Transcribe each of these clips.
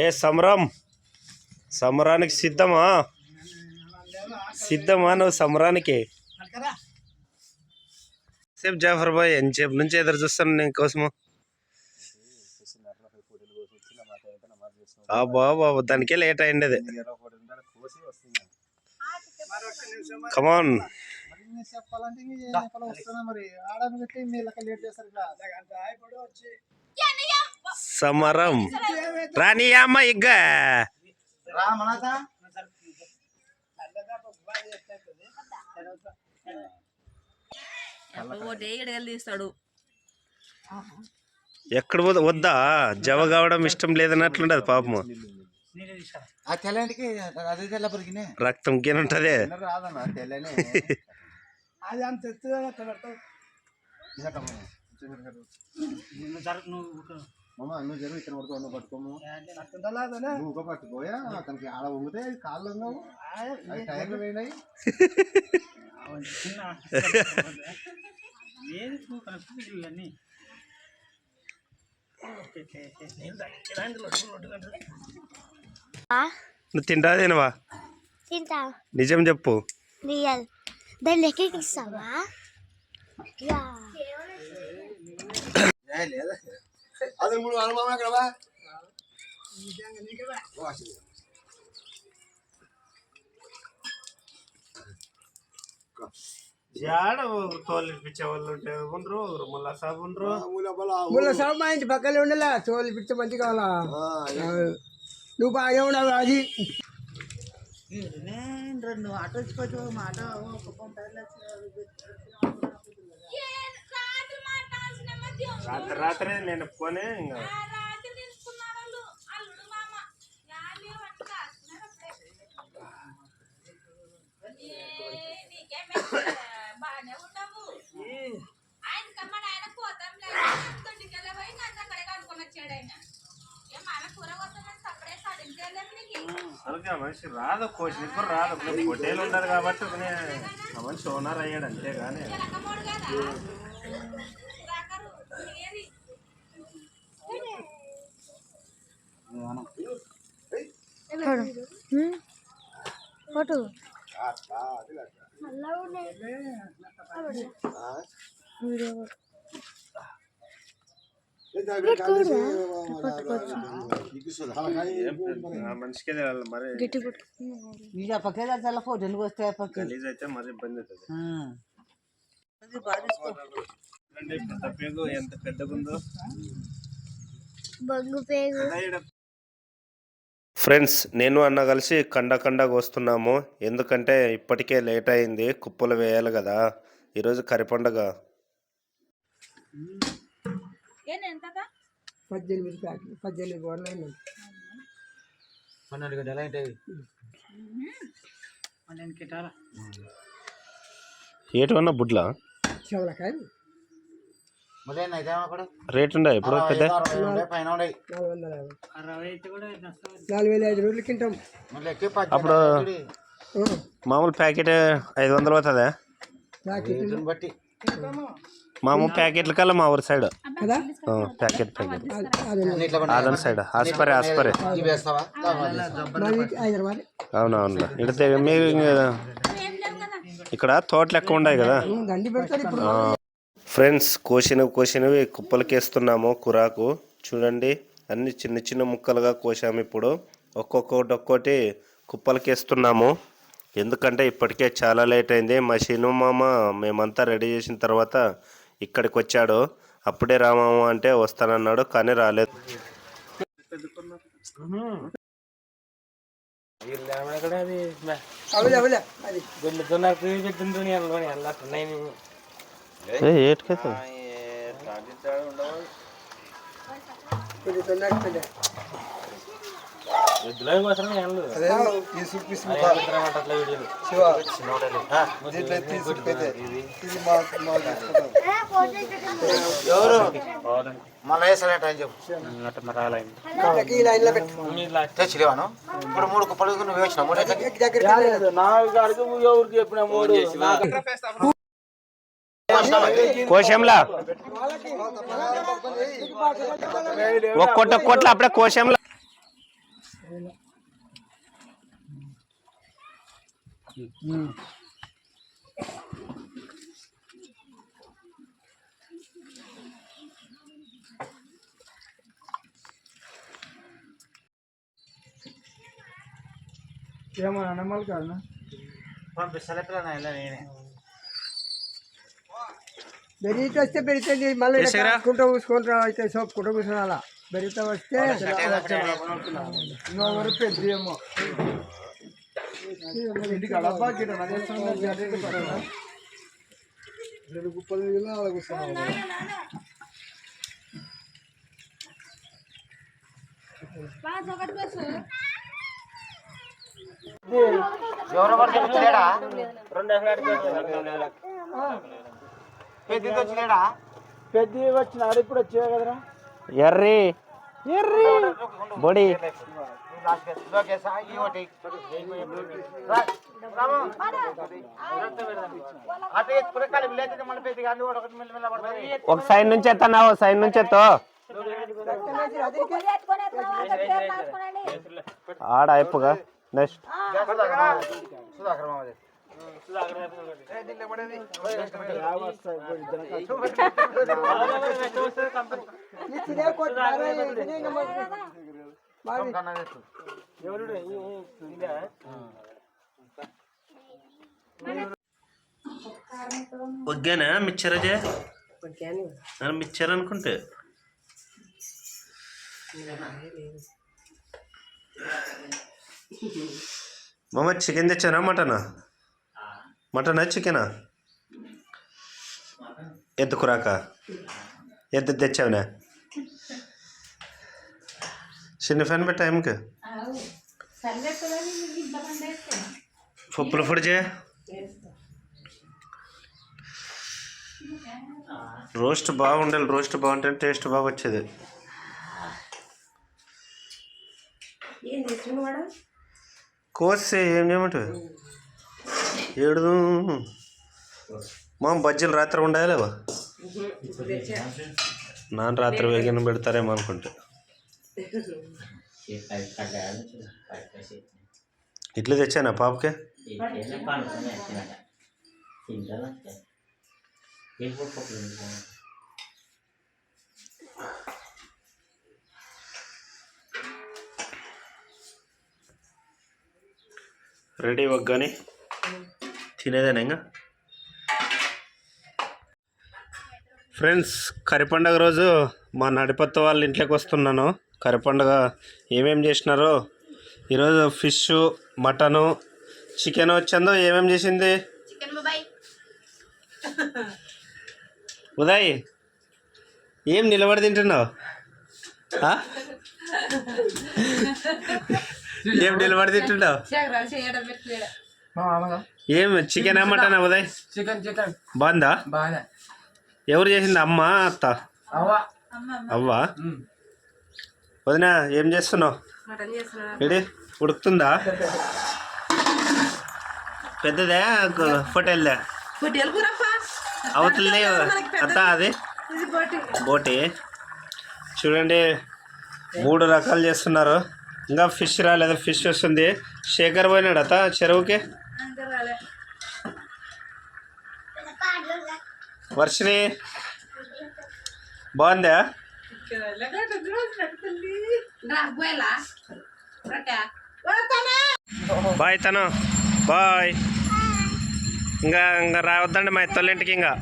ఏ సమరం, సమరానికి సిద్ధమా? సిద్ధమా నువ్వు సమరానికి? సేపు జాఫర్ బాయ్ ఎంతసేపు నుంచి ఎదురు చూస్తాను నేను కోసము. బాబా దానికే లేట్ అయింది. కమాన్ సమరం రాని అమ్మ ఇగ్గ ఎక్కడ వద్దా జవ కావడం ఇష్టం లేదన్నట్లుండదు పాపము. రక్తం గినుంటది. నువ్వు జరుగు ఇక్కడ పడుకో, నువ్వు పట్టుకోము, నువ్వు పట్టుకోయా అతనికి ఆడ ఉంగితే కాళ్ళు ఉన్నావు టైర్లు పోయినాయి. నువ్వు తింటా తినవా? తింటా. నిజం చెప్పు. రియల్ దాన్ని లెక్కకి ఇస్తావా? అది మూడు అనుభవం అక్కడ జాడ తోలిపించే వాళ్ళు ఉంటే ఉండరు, ముల్లా సాబు ఉండరు. ముళ్ళ సాబు మా ఇంటి పక్కనే ఉండలే, తోలు పిచ్చ మంచి కావాలా? నువ్వు బాగా ఉండవు అది. రెండు ఆటో వచ్చిపోతే మాట రాత్రే నేను పోనే ఇంకా మనిషి రాదు, కోసి ఇప్పుడు రాదు. పొట్టేలు ఉండదు కాబట్టి ఆ మనిషి ఓనర్ అయ్యాడు అంతేగాని. ఫోటో మనిషికి మరి ఫోటోలు వస్తాయి గలీజ్ అయితే మరి ఇబ్బంది అవుతుంది. పెద్ద పేగు ఎంత పెద్దగా ఉందో. ఫ్రెండ్స్, నేను అన్న కలిసి కండగా వస్తున్నాము. ఎందుకంటే ఇప్పటికే లేట్ అయింది, కుప్పలు వేయాలి కదా. ఈరోజు కరిపండగ. 18 ప్యాకెట్లు, 18 గోడలు అయినాయి. 12 గంటలు అయితే ఏటన్నా బుడ్ల చెవలకాయ రేట్ ఉండే ఇప్పుడు పెద్ద 4,500 రూపాయలు కింటాం. అప్పుడు మామూలు ప్యాకెట్ 500 అవుతుందా? బట్టి మామూలు ప్యాకెట్ల కల్లా మా ఊరి సైడ్ ప్యాకెట్ అదన సైడ్ ఆస్పరే అవునవును. ఇక్కడ మీరు ఇక్కడ తోటలు ఎక్కువ ఉన్నాయి కదా. ఫ్రెండ్స్, కోసినవి కుప్పలకేస్తున్నాము. కురాకు చూడండి, అన్ని చిన్న చిన్న ముక్కలుగా కోసాము. ఇప్పుడు ఒక్కొక్కటి కుప్పలకేస్తున్నాము. ఎందుకంటే ఇప్పటికే చాలా లేట్ అయింది. మా శీను మామ మేమంతా రెడీ చేసిన తర్వాత ఇక్కడికి వచ్చాడు. అప్పుడే రామామ అంటే వస్తానన్నాడు, కానీ రాలేదు. తెచ్చిలేవాను ఇప్పుడు 3 కుప్పలు నువ్వు వేసిన కోశంలా ఒక్కొట్ట అప్పుడే కోశంలా ఏమో అన్నమాలు కాదు పంపిస్తాలే పిల్లలు నేనే బెరిగితే వస్తే బెరిగితే మళ్ళీ చూసుకుంటా అయితే సోపుకుంటూ కూర్చోాలా బెరిగితే వస్తే ఇంకొకరు పెద్ద ఏమో ఇంటికి అడబ్బా గుప్పలు అలా కూర్చున్నా ఎవరో వచ్చలేడా పెద్ద వచ్చలేడా పెద్ద వచ్చినాడు ఇప్పుడు వచ్చే కదరా ఎర్రి బొడి ఒక సైడ్ నుంచి ఎత్తన్నా ఒక సైడ్ నుంచి ఎత్తో ఆడ అయిపోగా నెక్స్ట్ ఒగ్గానా మిచ్చరజే మిచ్చర్ అనుకుంటే మామ చికెన్ తెచ్చానా మటనా చికెనా ఎత్తుకురాక ఎద్దు తెచ్చావునా చిన్న ఫ్యాన్ పెట్టా టైంకి పప్పుల పొడి చే రోస్ట్ బాగుండాలి రోస్ట్ బాగుంటే టేస్ట్ బాగా వచ్చేది కోస్తే ఏం చేయమంటావు ఏడుదు మా బజ్జీలు రాత్రి ఉండాలి లేవా నాన్న రాత్రి వేగిన పెడతారేమో అనుకుంటే ఇట్లా తెచ్చానా పాపకి రెడీ ఒగ్గాని తినేదేనా ఇంకా ఫ్రెండ్స్ కర్రీ పండుగ రోజు మా నడిపత్త వాళ్ళ ఇంట్లోకి వస్తున్నాను. కర్రీ పండుగ ఏమేమి చేసినారో ఈరోజు ఫిష్ మటను చికెన్ వచ్చిందో ఏమేమి చేసింది ఉదయ్ ఏం నిలబడి తింటున్నావు ఏం నిలబడి తింటున్నావు ఏం చికెన్ మటనా ఉదయ్ బాగుందా ఎవరు చేసింది అమ్మ అత్త అవ్వా వదినా ఏం చేస్తున్నావు ఏడి ఉడుకుతుందా పెద్దదే ఫోటోల్దా అవుతుంది అత్త అది బోటి చూడండి 3 రకాలు చేస్తున్నారు. ఇంకా ఫిష్ రాలేదు ఫిష్ వస్తుంది. శేఖర్ పోయినాడు అత్త చెరువుకి. వర్షిని బాగుందా బాయ్ తను బాయ్ ఇంకా రావద్దండి మా ఇత్తోళ్ళింటికి ఇంకా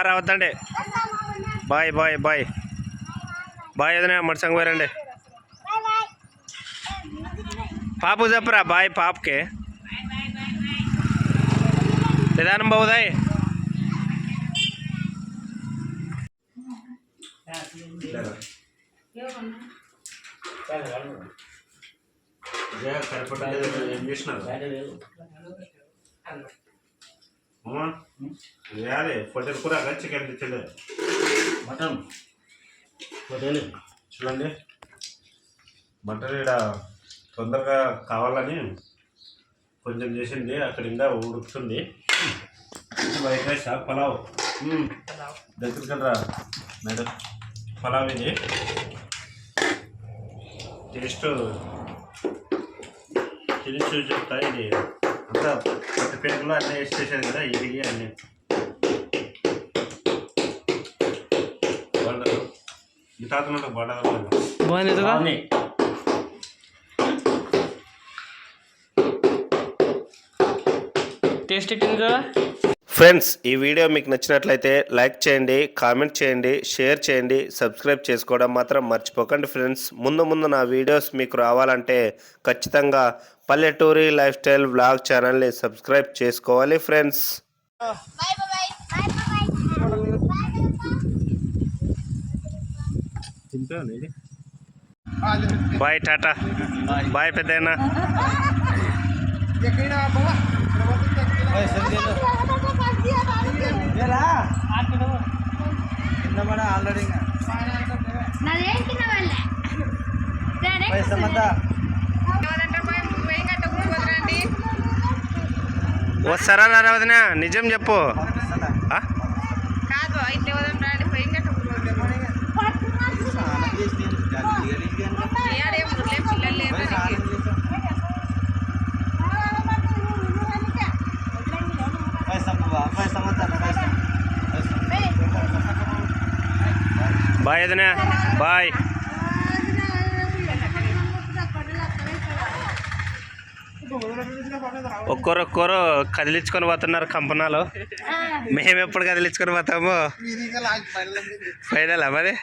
రావద్దండి బాయ్ బాయ్ బాయ్ బాయ్ ఏదైనా మడిసంగ పోయారండి పాపు చెప్పరా బాయ్ పాపకి నిదానం బావుదాయ్ ఏం చేసినారు అదే పొట్టెల కూర చికెన్ తెచ్చలే మటన్ పొట్టేలు చూడండి మటన్ ఇక్కడ తొందరగా కావాలని కొంచెం చేసింది అక్కడ ఇంకా ఉడుకుతుంది. వైట్ రైస్ పలావ్ దగ్గరికి రా మేడం పలావ్ ఇది టేస్ట్ తిని చూసి చెప్తా. ఇది అంతా కొత్త పేరులో అన్నీ వేస్ట్ చేశారు కదా, ఇరిగి అన్నీ ఈ తాతను బాగుంది. టేస్ట్ ఎట్టింది కదా. ఫ్రెండ్స్, ఈ వీడియో మీకు నచ్చినట్లయితే లైక్ చేయండి, కామెంట్ చేయండి, షేర్ చేయండి, సబ్స్క్రైబ్ చేసుకోవడం మాత్రం మర్చిపోకండి ఫ్రెండ్స్. ముందు నా వీడియోస్ మీకు రావాలంటే ఖచ్చితంగా పల్లెటూరి లైఫ్ స్టైల్ వ్లాగ్ ఛానల్ని సబ్స్క్రైబ్ చేసుకోవాలి ఫ్రెండ్స్. బాయ్, టాటా బాయ్ పెద్దయినా. ఆల్రెడీ వస్తారా రారా వదినా, నిజం చెప్పు. బాయ్ వదినా, బాయ్. ఒక్కరొక్కరు కదిలించుకొని పోతున్నారు కంపనాలు. మేము ఎప్పుడు కదిలించుకొని పోతాము? ఫైనల్ మరి.